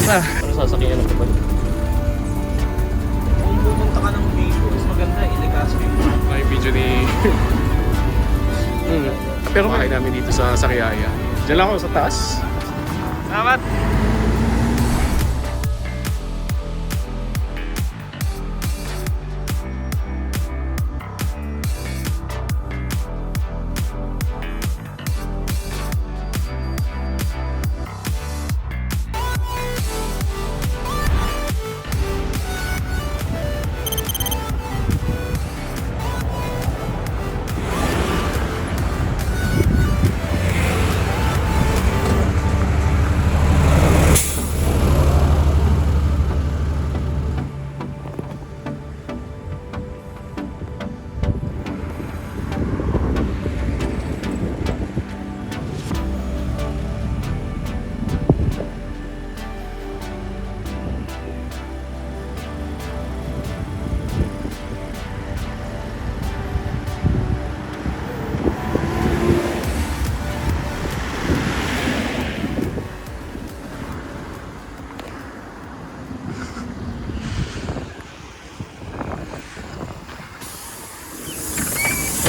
na. Ano sasakyan ng kapal? Kung pumunta ka ng Biko, mas maganda iligas mo yung May video ni... Pero bahay namin dito sa Sariaya. Diyan lang ako sa taas. Salamat!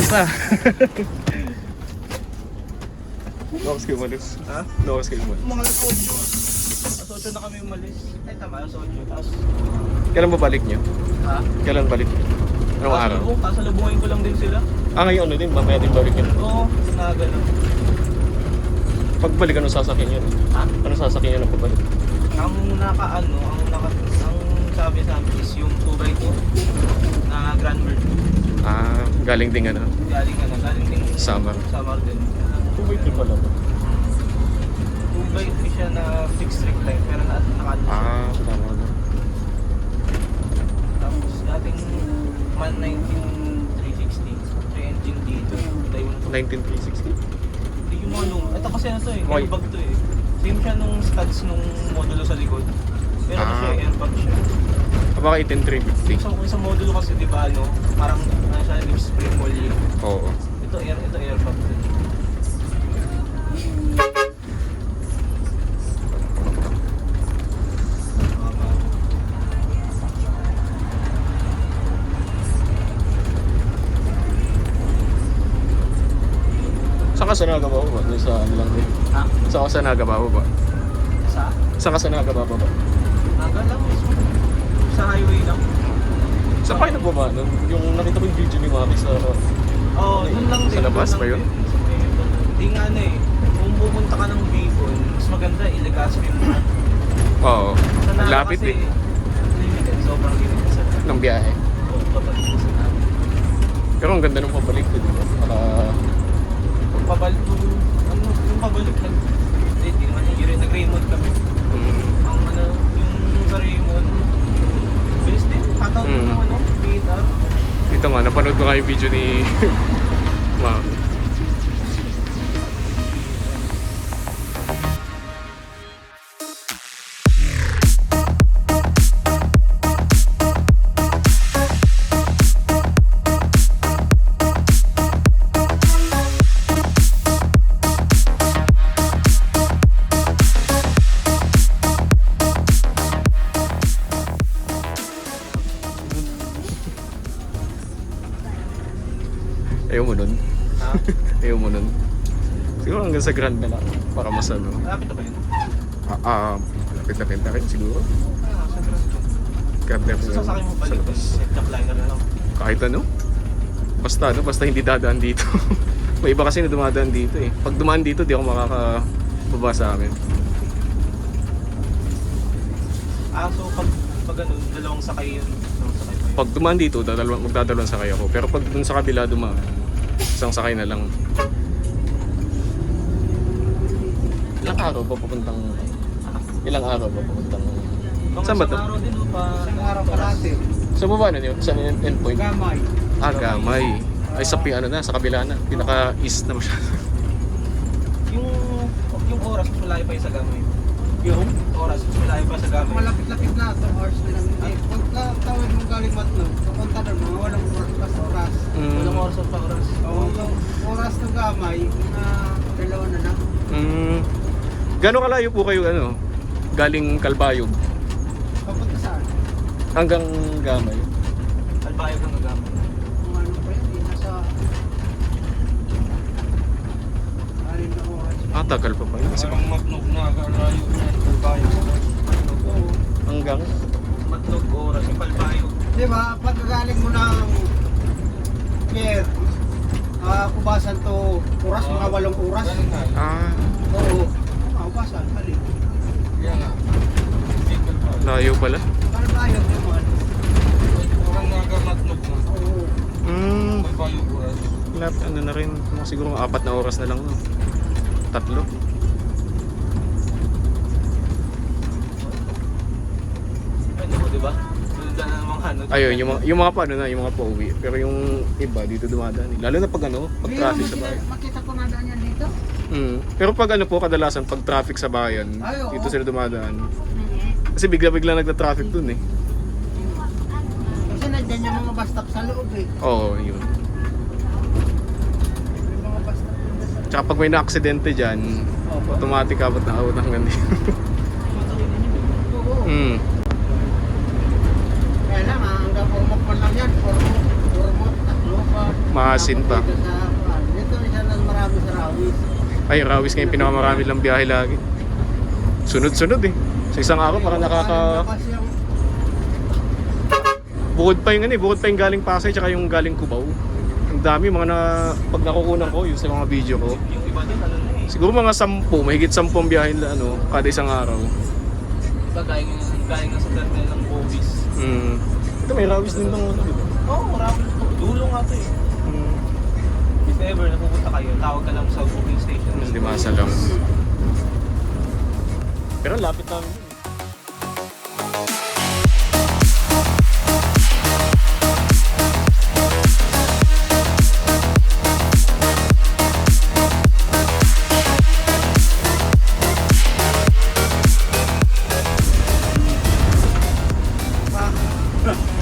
Na. Lakas kayo umalis. Ha? Lakas kayo umalis. Mga alas 8. Alas 8 na kami umalis. Ay tama, alas 8. Tapos, Kailan ba balik nyo? ha? Kailan balik nyo? Anong araw? Kasalubungin ko lang din sila. Ngayon ano din, mamaya din balik nyo. Oo, nagano. Pagbalik, anong sasakyan nyo? Ha? Anong sasakyan nyo na pabalik? Ang sabi sa amin is yung 2x2 na Grand Bird. Galing din ano? Galing din Samar. Samar din. 2x2 pala ba? 2x3 siya na fixed rig type pero naka-ano siya. Tama na. Tapos dating man 19360 3 engine dito. Tayo na 19360? Hindi yung mga luma. Ito kasi na to eh. Okay. Airbag to eh. Same siya nung studs nung modulo sa likod. Pero ano siya, airbag siya. Baka 18350? Isang modulo kasi di ba ano, parang siya lip spring molly. Oo. Ito airbag din. Saan ka sa Nagabaw ba? Doon sa ano lang din? Ha? Saan ka sa Nagabaw ba? Sa? Saan ka sa Nagabaw ba? Naga lang mismo. Sa highway lang. Saan kayo nagbaba nun? Yung nakita ko yung video ni Mami sa... Oo, dun lang din. Sa labas dun ba lang yun? din. Hindi nga ano eh. Kung pupunta ka ng Bicol, mas maganda iligas mo yung Oo. Sa Naga Lapit kasi, eh. limited. Sobrang limited sa Naga. Ng biyahe. Oo, pabalik ko sa Naga. Pero ang ganda nung pabalik ko, di ba? Pabalik ko, yung pabalik hindi naman yung nag-remote kami. Ang ano, yung sa remote, bilis din, kataon yung ano, meter. Dito nga, napanood ko nga yung video ni Mami. Ayaw mo nun? Ha? Ayaw mo nun? Siguro hanggang sa Grand na lang. Para mas ano. Malapit na ba yun? Lapit na rin siguro. Sa Grand. Grand na rin. Sasakay mo balik Sa labas. Jetliner na lang. Kahit ano. Basta hindi dadaan dito. May iba kasi na dumadaan dito eh. Pag dumaan dito, di ako makakababa sa amin. So pag ano, dalawang sakay yun. Dalawang sakay pa yun. Pag dumaan dito, magdadalawang sakay ako. Pero pag dun sa kabila dumaan, isang sakay na lang. Ilang araw ba papuntang... Saan ba to? Isang araw din o pa... Isang araw parati. Sa baba na yun? Sa endpoint? Gamay. Gamay. Ay sa sa kabila na. Pinaka-east na masyado. Yung oras, mas malayo pa yung sa gamay. Yung? Oras, mas malayo pa sa gamay. Malapit-lapit na 2 hours na lang. Ay, pagka tawid mong galing Matno, papunta doon, mga walang oras. Walang oras pa oras. Oo, yung oras ng gamay, na dalawa na lang. Gano'ng kalayo po kayo galing Kalbayog Papunta saan? hanggang Gamay. Albayo kang gagamit. Kung ano pa yun, eh, nasa... Anim na oras. Ah, tagal pa yun. Kasi Parang matnog na, layo na, Albayo. Oo. hanggang Matnog oras yung Albayo. Di ba, pagkagaling mo ng Pier, kubasan to oras, mga 8 oras. Ganun nga. ah, Oo. Kubasan, hali. Kaya nga. Single pa. layo pala. Ano ba yun naman? Parang nagamatnog na. Oo. Albayo oras. Ano na rin, mga siguro 4 na oras na lang, no? 3. Ano mo, di ba? Sundan na mga ano. Ayun, yung mga pa, ano na, yung mga pauwi. Pero yung iba, dito dumadaan. Lalo na pag ano, pag traffic sa bayan. Makita ko na daan yan dito. Pero pag ano po, kadalasan, pag traffic sa bayan, Ay, oo. dito sila dumadaan. Kasi bigla-bigla nagta-traffic dun eh. Kasi nandiyan yung mga bus stop sa loob eh. Oo, yun. Yung mga bus stop yung nasa... Tsaka pag may na-aksidente dyan, Opo. automatic abot na out hanggang dito. Oo. Kaya lang, hanggang Ormoc pa lang yan. Ormoc, Tacloban. Maasin pa. Dito isa lang marami sa Rawis. Ay, Rawis nga yung pinakamarami lang biyahe lagi. Sunod-sunod eh. Sa isang araw parang Labas yung... Bukod pa yung galing Pasay tsaka yung galing Cubao. Ang dami mga pag nakukunan ko, yun sa mga video ko. Yung iba din, ano na eh. Siguro mga 10, mahigit 10 biyahe na kada isang araw. Iba galing nga sa terminal ng Bobis. Ito may Rawis din ng ano, di ba? Oo, marami. Dulo nga to eh. If ever napupunta kayo, tawag ka lang sa booking station. Mas Dimasa lang. Pero lapit namin yun.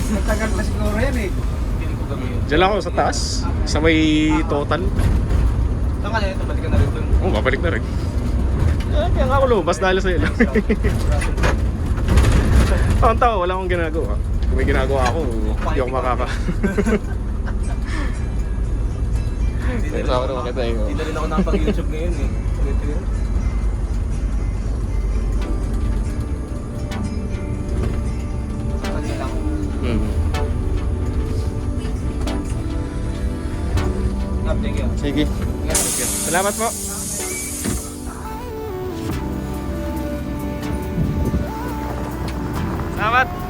Matagal na siguro yan eh. Hindi ko gabi yun. Diyan lang ako sa taas, sa may total. Saan ka na ito? Balik ka na rin dun. Oo, babalik na rin. Kaya nga ako lumabas dahil sa'yo lang. Ang tao, wala akong ginagawa. Kung may ginagawa ako, hindi ako makaka. Sama naman kita eh. Hindi na rin ako nakapag-YouTube ngayon eh. Ulit yun. Kanya lang. Thank you. Sige. Ingat. Salamat po. Salamat.